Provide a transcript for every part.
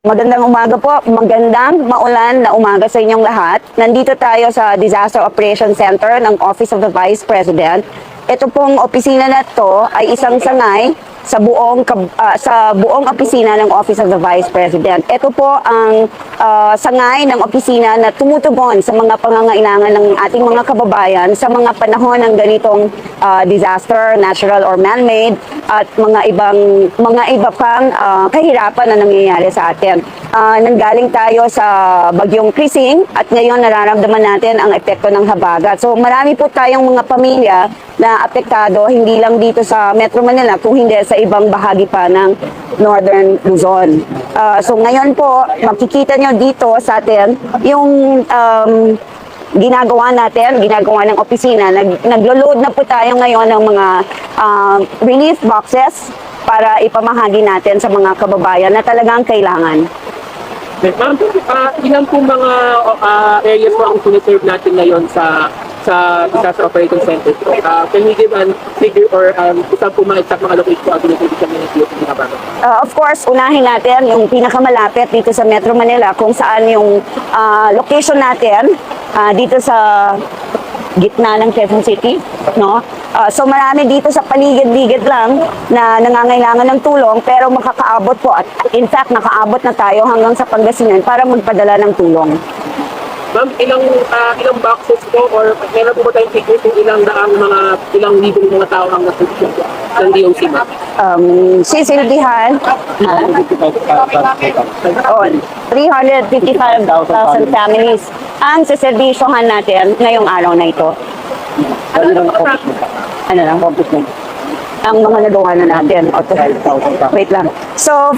Magandang umaga po, magandang maulan na umaga sa inyong lahat. Nandito tayo sa Disaster Operations Center ng Office of the Vice President. Ito pong opisina na to ay isang sangay sa buong opisina ng Office of the Vice President. Ito po ang sangay ng opisina na tumutugon sa mga pangangailangan ng ating mga kababayan sa mga panahon ng ganitong disaster, natural or man-made, at mga iba pang kahirapan na nangyayari sa atin. Nanggaling tayo sa bagyong Krising at ngayon nararamdaman natin ang epekto ng habagat. So marami po tayong mga pamilya na apektado, hindi lang dito sa Metro Manila, kung hindi sa ibang bahagi pa ng Northern Luzon. So ngayon po, makikita nyo dito sa atin yung ginagawa ng opisina. Naglo-load na po tayo ngayon ng mga relief boxes para ipamahagi natin sa mga kababayan na talagang kailangan. Ma'am, ilan po mga areas po ang siniserve natin ngayon sa Disaster Operating Center? Can you give an figure or saan po mga exact mga location po ang siniserve sa mga DOT? Of course, unahin natin yung pinakamalapit dito sa Metro Manila kung saan yung location natin dito sa gitna ng Quezon City, no? So marami dito sa paligid-ligid lang na nangangailangan ng tulong, pero makakaabot po at in fact nakaabot na tayo hanggang sa Pangasinan para magpadala ng tulong. Ma'am, ilang boxes po or meron po ba tayong figure kung ilang libong mga tao ang nasunod ng DOC, ma'am? Sisilbihan 355,000 families ang siservisyohan natin ngayong araw na ito. Ano lang? Ang mga nagawa na natin. Wait lang. So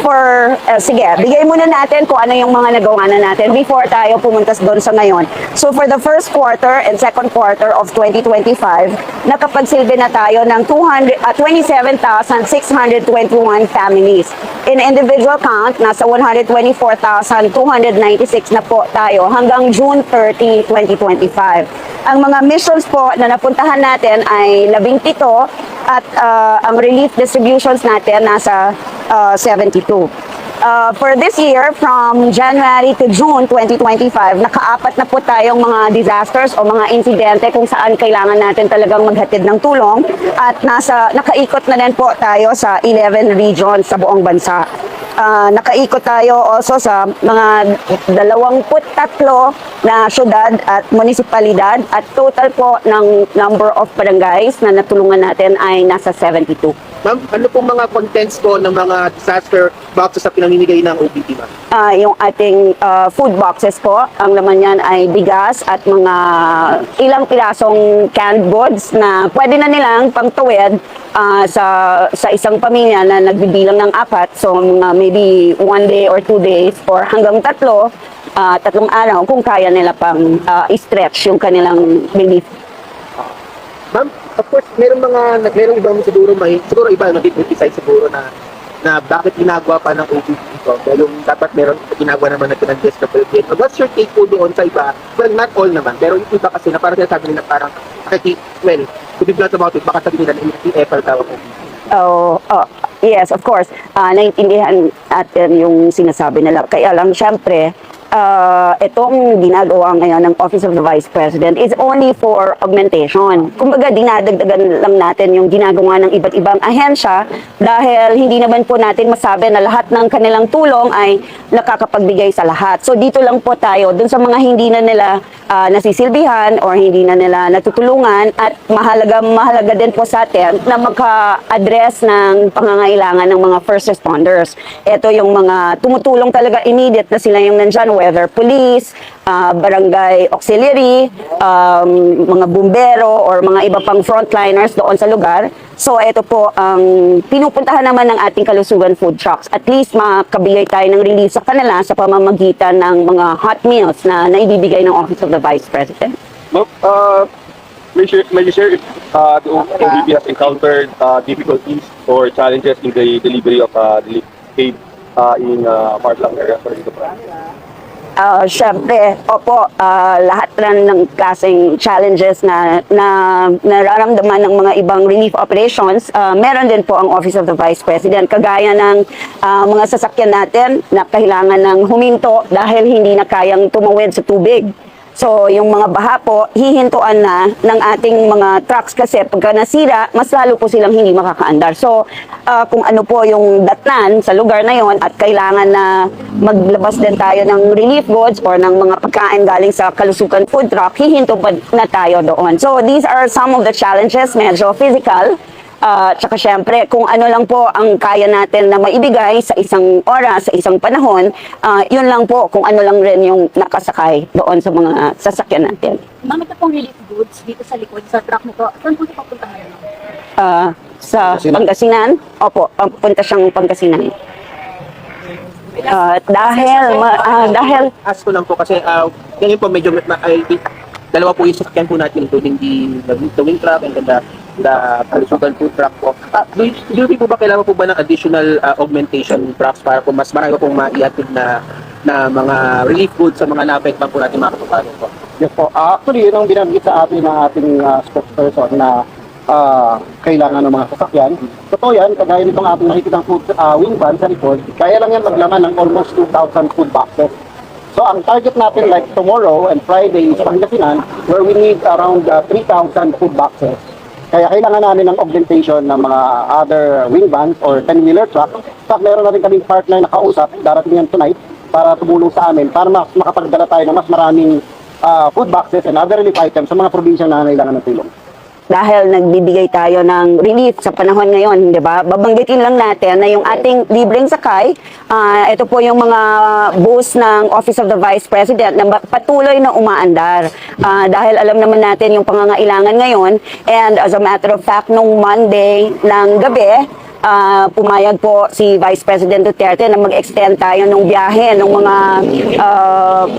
sige, bigay muna natin kung ano yung mga nagawa na natin before tayo pumuntas doon sa ngayon. So for the first quarter and second quarter of 2025, nakapagsilbi na tayo ng 27,621 families. In individual count, nasa 124,296 na po tayo hanggang June 30, 2025. Ang mga missions po na napuntahan natin ay 17 at ang relief distributions natin nasa 72. For this year, from January to June 2025, nakaapat na po tayong mga disasters o mga insidente kung saan kailangan natin talagang maghatid ng tulong at nakaikot na din po tayo sa 11 regions sa buong bansa. Nakaikot tayo also sa mga 23 na syudad at munisipalidad at total po ng number of barangays na natulungan natin ay nasa 72. Ma'am, ano pong mga contents po ng mga disaster boxes na pinamimigay ng OBP, ma'am? Yung ating food boxes po, ang laman yan ay bigas at mga ilang pirasong canned goods na pwede na nilang pangtuwid sa isang pamilya na nagbibilang ng 4. So maybe 1 day or 2 days or hanggang 3 tatlong araw kung kaya nila pang i-stretch yung kanilang relief. Ma'am, of course, merong ibang siguro iba nag-criticize siguro na bakit ginagawa pa ng OBP ito. Pero dapat meron ginagawa naman na pinag-test na Philippines. So what's your take po doon sa iba? Well, not all naman, pero yung iba kasi na parang sinasabi nila parang, to be blunt about it, baka sabi nila na effort tawag po. Yes, of course. Naiintindihan natin yung sinasabi nila. Kaya lang, syempre, itong ginagawa ngayon ng Office of the Vice President is only for augmentation. Kumbaga, dinadagdagan lang natin yung ginagawa ng iba't ibang ahensya dahil hindi naman po natin masabi na lahat ng kanilang tulong ay nakakapagbigay sa lahat. So, dito lang po tayo dun sa mga hindi na nila nasisilbihan or hindi na nila natutulungan at mahalaga din po sa atin na magka-address ng pangangailangan ng mga first responders. Ito yung mga tumutulong talaga immediate na sila yung nandyan, whether police, barangay auxiliary, mga bumbero, or mga iba pang frontliners doon sa lugar. So, ito po ang pinupuntahan naman ng ating kalusugan food trucks. At least makabigay tayo ng relief sa kanila sa pamamagitan ng mga hot meals na naibibigay ng Office of the Vice President. Ma'am, may you share if the OBP has encountered difficulties or challenges in the delivery of relief aid in Martlang area? Syempre, opo, lahat rin ng klaseng challenges na nararamdaman ng mga ibang relief operations, meron din po ang Office of the Vice President. Kagaya ng mga sasakyan natin na kailangan ng huminto dahil hindi na kayang tumawid sa tubig. So, yung mga baha po, hihintuan na ng ating mga trucks kasi pagka nasira, mas lalo po silang hindi makakaandar. So, kung ano po yung datnan sa lugar na yon at kailangan na maglabas din tayo ng relief goods or ng mga pagkain galing sa kalusugan food truck, hihinto pa na tayo doon. So, these are some of the challenges, medyo physical. Tsaka syempre, kung ano lang po ang kaya natin na maibigay sa isang oras, sa isang panahon, yun lang po kung ano lang rin yung nakasakay doon sa mga sasakyan natin. Ma'am, ito pong relief goods dito sa likod, sa truck nito. Saan po ito papunta ngayon? Sa Pangasinan, opo, punta siyang Pangasinan. Dahil Ask ko lang po kasi ganyan po medyo dalawa po yung sasakyan po natin, including the towing truck and then the kalusugan food truck po. Do you think po ba kailangan po ba ng additional augmentation trucks para po mas marami pong maiatid na mga relief goods sa mga naapektuhan po natin mga kapatid po? Yes po. Actually, yun ang binanggit sa atin ng ating spokesperson na kailangan ng mga sasakyan. Totoo yan, kagaya nitong ating nakikitang food wing van sa likod, kaya lang yan maglaman ng almost 2,000 food boxes. So ang target natin like tomorrow and Friday is Pangasinan where we need around 3,000 food boxes. Kaya kailangan namin ng augmentation ng mga other wing vans or 10-wheeler truck. So meron na rin kaming partner na kausap, darating yan tonight para tumulong sa amin para makapagdala tayo ng mas maraming food boxes and other relief items sa mga probinsya na nangailangan ng tulong. dahil nagbibigay tayo ng relief sa panahon ngayon, di ba? Babanggitin lang natin na yung ating libreng sakay, ito po yung mga bus ng Office of the Vice President na patuloy na umaandar. Dahil alam naman natin yung pangangailangan ngayon, and as a matter of fact, nung Monday ng gabi, pumayag po si Vice President Duterte na mag-extend tayo ng biyahe ng mga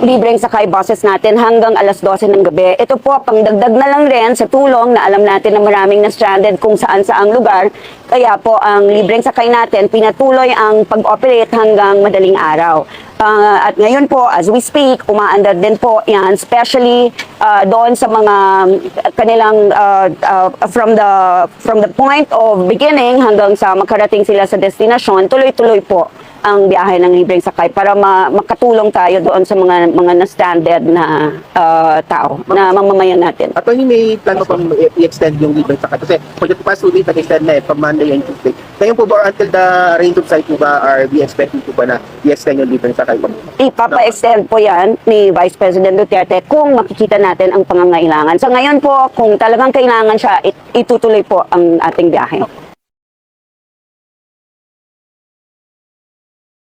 libreng sakay buses natin hanggang alas 12 ng gabi. Ito po, pangdagdag na lang rin sa tulong na alam natin na maraming na-stranded kung saan-saang lugar. Kaya po, ang libreng sakay natin, pinatuloy ang pag-operate hanggang madaling araw. At ngayon po, as we speak, umaandar din po yan, especially doon sa mga kanilang from the point of beginning hanggang sa makarating sila sa destinasyon, tuloy-tuloy po ang biyahe ng libreng sakay para makatulong tayo doon sa mga na-stranded na tao, na mamamayan natin. At may plano pang i-extend yung libreng sakay kasi for the past 2 days, nag-extend na from Monday and Tuesday. Ngayon po ba, until the rain subside po ba, are we expecting po ba na i-extend yung libreng sakay po? Ipapa-extend po yan ni Vice President Duterte kung makikita natin ang pangangailangan. So ngayon po, kung talagang kailangan siya, itutuloy po ang ating biyahe.